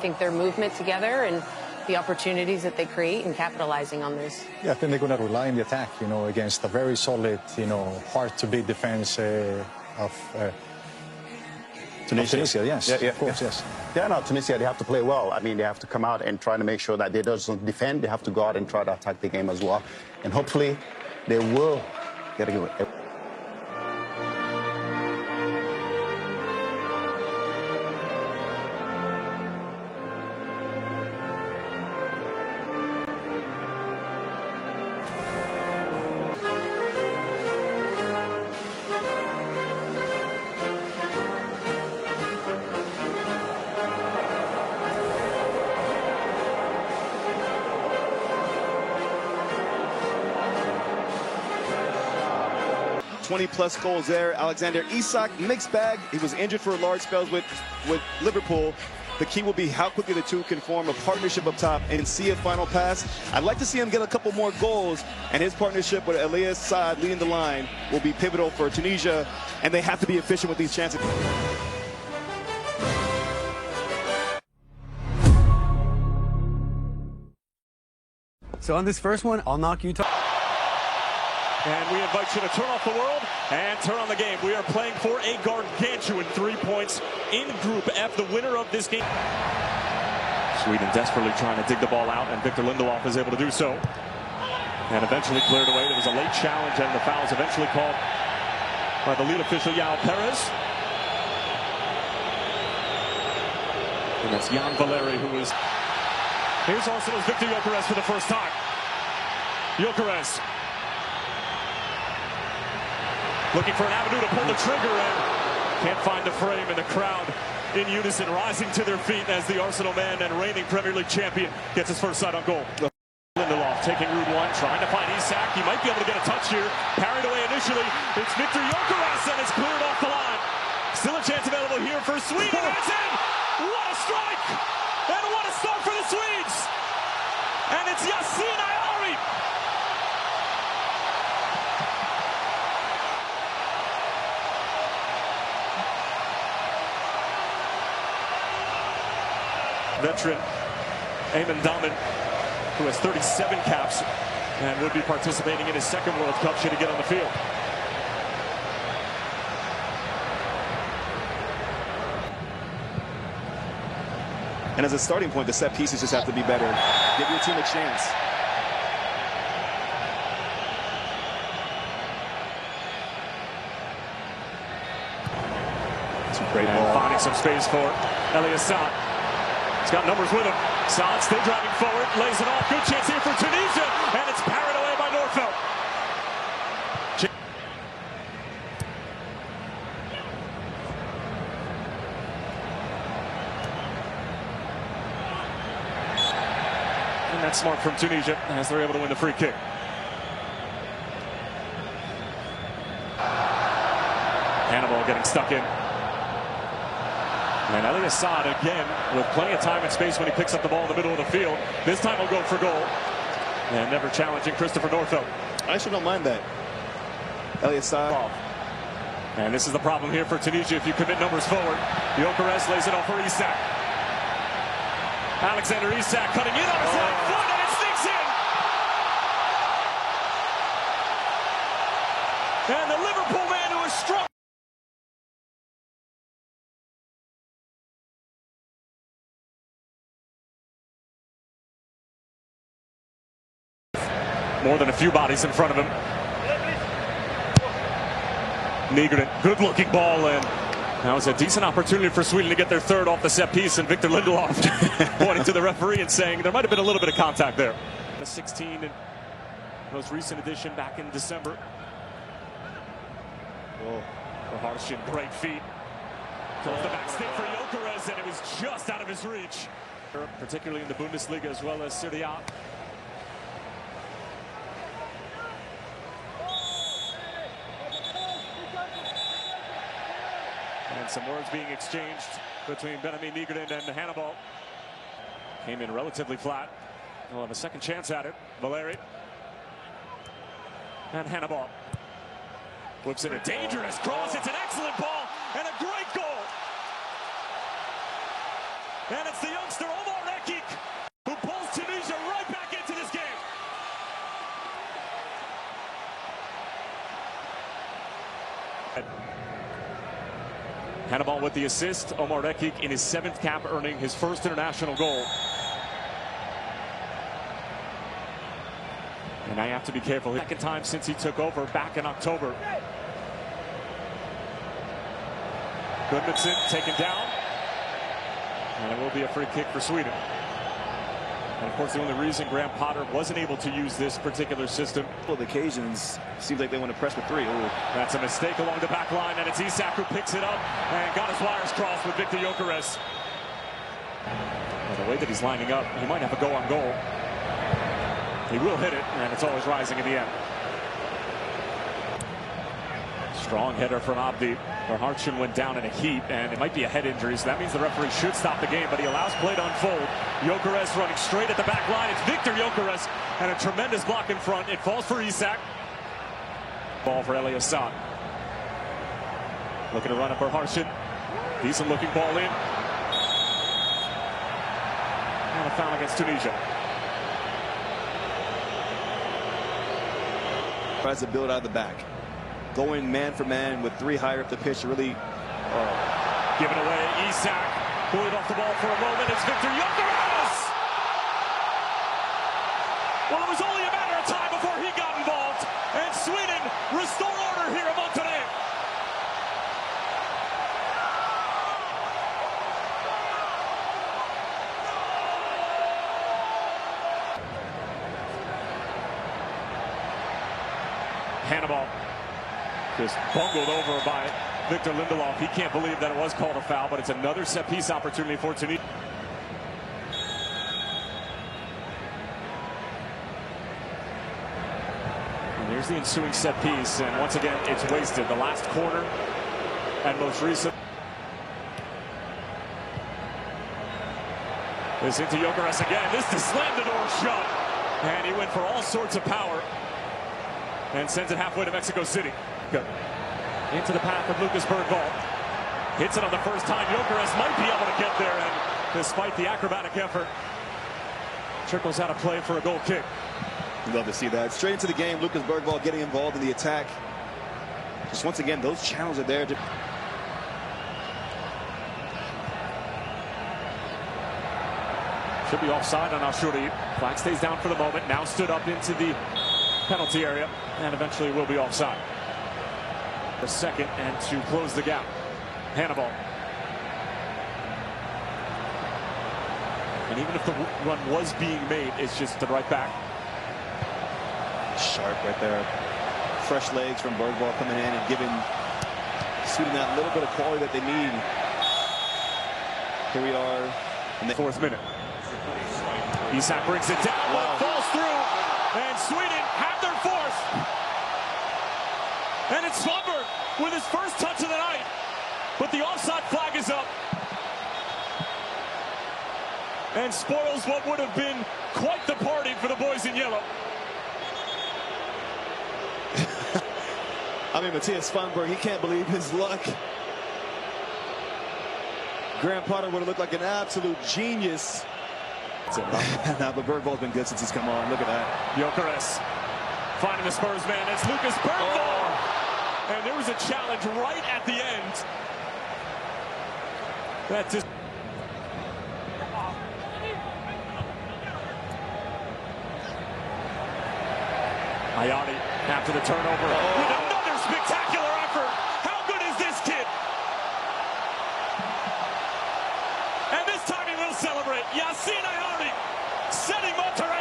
I think their movement together and the opportunities that they create and capitalizing on those. Yeah, I think they're going to rely on the attack, against a very solid, hard-to-beat defense of Tunisia. Yes, of course, yes. Yeah, no, Tunisia, they have to play well. I mean, they have to come out and try to make sure that they don't defend. They have to go out and try to attack the game as well. And hopefully, they will get it. 20-plus goals there. Alexander Isak, mixed bag. He was injured for large spells with Liverpool. The key will be how quickly the two can form a partnership up top and see a final pass. I'd like to see him get a couple more goals, and his partnership with Elias Saad leading the line will be pivotal for Tunisia, and they have to be efficient with these chances. So on this first one, I'll knock you. And we invite you to turn off the world and turn on the game. We are playing for a gargantuan 3 points in Group F, the winner of this game. Sweden desperately trying to dig the ball out, and Victor Lindelof is able to do so. And eventually cleared away. There was a late challenge, and the foul is eventually called by the lead official, Yao Perez. And that's Jan Valeri, who is... Here's Arsenal's Victor Gyökeres for the first time. Gyökeres looking for an avenue to pull the trigger, and can't find the frame, and the crowd in unison rising to their feet as the Arsenal man and reigning Premier League champion gets his first sight on goal. Lindelof taking route one, trying to find Isak. He might be able to get a touch here. Parried away initially. It's Victor Gyökeres, and it's cleared off the line. Still a chance available here for Sweden. It's in! What a strike! And what a start for the Swedes! And it's Yassine Ayari. Veteran Eamon Daman, who has 37 caps and would be participating in his second World Cup should he get on the field. And as a starting point, the set pieces just have to be better. Give your team a chance. It's a great ball. Finding some space for Elias Saad. He's got numbers with him. Saad still driving forward, lays it off. Good chance here for Tunisia, and it's parried away by Norfeldt. And that's smart from Tunisia as they're able to win the free kick. Hannibal getting stuck in. And Elias Saad again with plenty of time and space when he picks up the ball in the middle of the field. This time he'll go for goal. And never challenging Christopher Norfeldt. I actually don't mind that. Elias Saad. And this is the problem here for Tunisia if you commit numbers forward. Gyökeres lays it off for Isak. Alexander Isak cutting in on his right foot, and it sneaks in. And the Liverpool man who is strong. More than a few bodies in front of him. Nygren, good-looking ball, and that was a decent opportunity for Sweden to get their third off the set piece, and Victor Lindelof pointing to the referee and saying there might have been a little bit of contact there. The 16 and most recent edition back in December. Oh, Harshin, great feet. Goes the back stick for Gyökeres, and it was just out of his reach. Particularly in the Bundesliga as well as Serie A. And some words being exchanged between Benjamin Nygren and Hannibal. Came in relatively flat. We'll have a second chance at it. Valeri. And Hannibal. Whips in a dangerous cross. It's an excellent ball and a great goal. And it's the youngster Omar Rekik who pulls Tunisia right back into this game. Hannibal with the assist. Omar Rekik in his 7th cap, earning his first international goal. And now you have to be careful. Second time since he took over back in October. Gudmundsson taken down. And it will be a free kick for Sweden. And of course, the only reason Graham Potter wasn't able to use this particular system. Well, the Cajuns seems like they want to press with 3. Ooh. That's a mistake along the back line, and it's Isak who picks it up and got his wires crossed with Victor Gyökeres. Well, the way that he's lining up, he might have a go on goal. He will hit it, and it's always rising in the end. Strong header from Abdi. Hartshun went down in a heap, and it might be a head injury, so that means the referee should stop the game, but he allows play to unfold. Gyökeres running straight at the back line. It's Victor Gyökeres, and a tremendous block in front. It falls for Isak. Ball for Eli Assad. Looking to run up Hartshun. Decent looking ball in. And a foul against Tunisia. Tries to build out of the back. Going man for man with 3 higher up the pitch to really Give it away. Isak pulling off the ball for a moment. It's Victor Gyökeres. Well, it was only a matter of time before he got involved, and Sweden restore order here among today. Hannibal just bungled over by Victor Lindelof. He can't believe that it was called a foul, but it's another set-piece opportunity for Tunisia. And here's the ensuing set-piece, and once again, it's wasted. The last corner and most recent. This into Gyökeres again. This to slam the door shut. And he went for all sorts of power and sends it halfway to Mexico City. Good. Into the path of Lucas Bergvall. Hits it on the first time. Gyökeres might be able to get there, and despite the acrobatic effort, trickles out of play for a goal kick. You'd love to see that. Straight into the game, Lucas Bergvall getting involved in the attack. Just once again, those channels are there. Should be offside on Ashuri. Flag stays down for the moment. Now stood up into the penalty area, and eventually will be offside. A second, and to close the gap. Hannibal. And even if the run was being made, it's just the right back. Sharp right there. Fresh legs from Bergvall coming in and giving Sweden that little bit of quality that they need. Here we are in the 4th minute. Isak brings it down, but it falls through, and Sweden have their 4th. And it's Svanberg with his first touch of the night, but the offside flag is up and spoils what would have been quite the party for the boys in yellow. I mean, Matthias Svanberg, he can't believe his luck. Graham Potter would have looked like an absolute genius. Now, but Bergvall's been good since he's come on. Look at that. Gyökeres finding the Spurs man. It's Lucas Bergvall. And there was a challenge right at the end. That just... Ayani after the turnover with another spectacular effort. How good is this kid? And this time he will celebrate. Yassine Ayani setting Monterrey